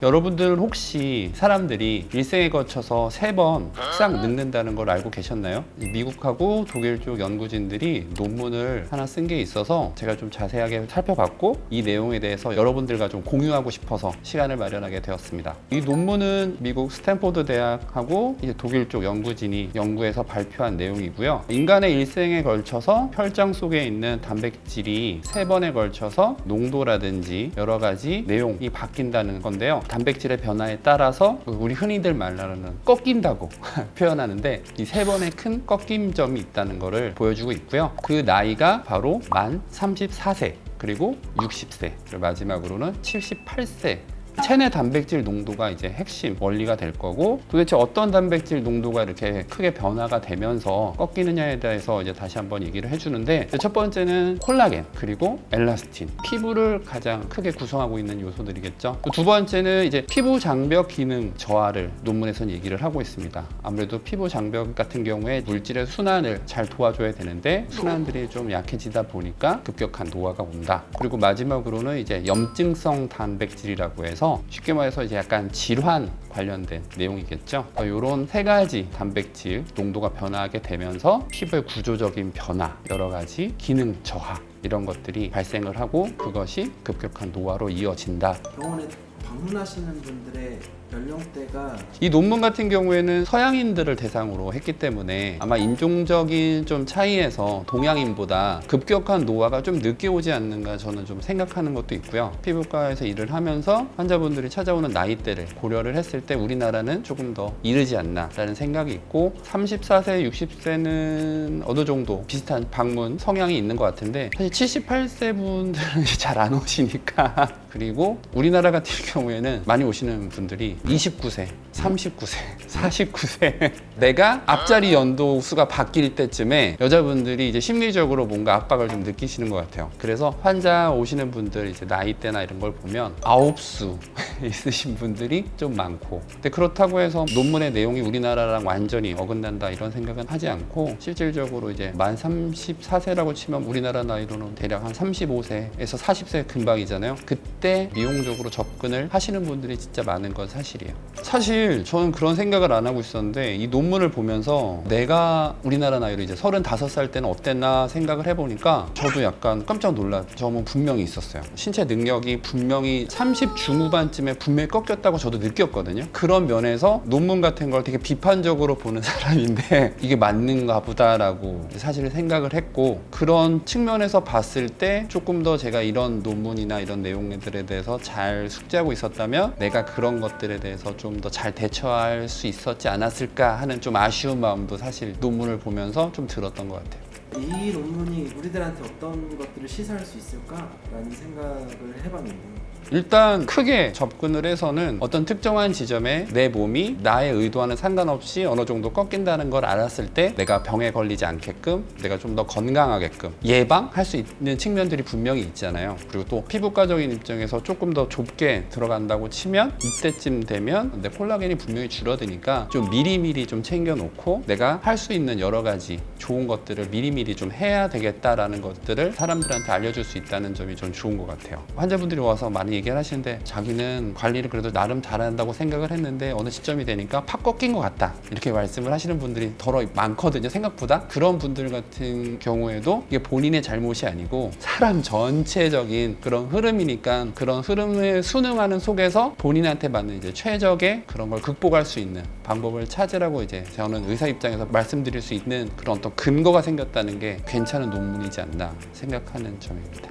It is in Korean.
여러분들은 혹시 사람들이 일생에 거쳐서 3번 흑상 늙는다는 걸 알고 계셨나요? 미국하고 독일 쪽 연구진들이 논문을 하나 쓴 게 있어서 제가 좀 자세하게 살펴봤고 이 내용에 대해서 여러분들과 좀 공유하고 싶어서 시간을 마련하게 되었습니다. 이 논문은 미국 스탠포드 대학하고 이제 독일 쪽 연구진이 연구해서 발표한 내용이고요. 인간의 일생에 걸쳐서 혈장 속에 있는 단백질이 3번에 걸쳐서 농도라든지 여러 가지 내용이 바뀐다는 건데요. 단백질의 변화에 따라서 우리 흔히들 말하는 꺾인다고 표현하는데 이 3번의 큰 꺾임점이 있다는 것을 보여주고 있고요. 그 나이가 바로 만 34세 그리고 60세 그리고 마지막으로는 78세 체내 단백질 농도가 이제 핵심 원리가 될 거고 도대체 어떤 단백질 농도가 이렇게 크게 변화가 되면서 꺾이느냐에 대해서 이제 다시 한번 얘기를 해주는데 첫 번째는 콜라겐 그리고 엘라스틴 피부를 가장 크게 구성하고 있는 요소들이겠죠. 두 번째는 이제 피부 장벽 기능 저하를 논문에서는 얘기를 하고 있습니다. 아무래도 피부 장벽 같은 경우에 물질의 순환을 잘 도와줘야 되는데 순환들이 좀 약해지다 보니까 급격한 노화가 온다. 그리고 마지막으로는 이제 염증성 단백질이라고 해서 쉽게 말해서 이제 약간 질환 관련된 내용이겠죠. 이런 3가지 단백질 농도가 변화하게 되면서 피부의 구조적인 변화, 여러 가지 기능 저하 이런 것들이 발생을 하고 그것이 급격한 노화로 이어진다. 병원에 방문하시는 분들의 연령대가 이 논문 같은 경우에는 서양인들을 대상으로 했기 때문에 아마 인종적인 좀 차이에서 동양인보다 급격한 노화가 좀 늦게 오지 않는가 저는 좀 생각하는 것도 있고요. 피부과에서 일을 하면서 환자분들이 찾아오는 나이대를 고려를 했을 때 우리나라는 조금 더 이르지 않나 라는 생각이 있고 34세, 60세는 어느 정도 비슷한 방문 성향이 있는 것 같은데 사실 78세 분들은 잘 안 오시니까 그리고 우리나라 같은 경우에는 많이 오시는 분들이 29세, 39세, 49세 내가 앞자리 연도 수가 바뀔 때쯤에 여자분들이 이제 심리적으로 뭔가 압박을 좀 느끼시는 것 같아요. 그래서 환자 오시는 분들 이제 나이대나 이런 걸 보면 9수 있으신 분들이 좀 많고 근데 그렇다고 해서 논문의 내용이 우리나라랑 완전히 어긋난다 이런 생각은 하지 않고 실질적으로 이제 만 34세라고 치면 우리나라 나이로는 대략 한 35세에서 40세 근방이잖아요. 그때 미용적으로 접근을 하시는 분들이 진짜 많은 건 사실이에요. 사실 저는 그런 생각을 안 하고 있었는데 이 논문을 보면서 내가 우리나라 나이로 이제 35살 때는 어땠나 생각을 해보니까 저도 약간 깜짝 놀란 점은 분명히 있었어요. 신체 능력이 분명히 30 중후반쯤에 분명히 꺾였다고 저도 느꼈거든요. 그런 면에서 논문 같은 걸 되게 비판적으로 보는 사람인데 이게 맞는가 보다라고 사실 생각을 했고 그런 측면에서 봤을 때 조금 더 제가 이런 논문이나 이런 내용들에 대해서 잘 숙지하고 있었다면 내가 그런 것들에 대해서 좀 더 잘 대처할 수 있었지 않았을까 하는 좀 아쉬운 마음도 사실 논문을 보면서 좀 들었던 것 같아요. 이 논문이 우리들한테 어떤 것들을 시사할 수 있을까라는 생각을 해봤는데 일단 크게 접근을 해서는 어떤 특정한 지점에 내 몸이 나의 의도와는 상관없이 어느 정도 꺾인다는 걸 알았을 때 내가 병에 걸리지 않게끔 내가 좀 더 건강하게끔 예방할 수 있는 측면들이 분명히 있잖아요. 그리고 또 피부과적인 입장에서 조금 더 좁게 들어간다고 치면 이때쯤 되면 내 콜라겐이 분명히 줄어드니까 좀 미리미리 좀 챙겨놓고 내가 할 수 있는 여러 가지 좋은 것들을 미리미리 좀 해야 되겠다라는 것들을 사람들한테 알려줄 수 있다는 점이 좀 좋은 것 같아요. 환자분들이 와서 많이 얘기를 하시는데 자기는 관리를 그래도 나름 잘한다고 생각을 했는데 어느 시점이 되니까 팍 꺾인 것 같다 이렇게 말씀을 하시는 분들이 더러 많거든요. 생각보다. 그런 분들 같은 경우에도 이게 본인의 잘못이 아니고 사람 전체적인 그런 흐름이니까 그런 흐름을 순응하는 속에서 본인한테 맞는 이제 최적의 그런 걸 극복할 수 있는 방법을 찾으라고 이제 저는 의사 입장에서 말씀드릴 수 있는 그런 어떤 근거가 생겼다는 게 괜찮은 논문이지 않나 생각하는 점입니다.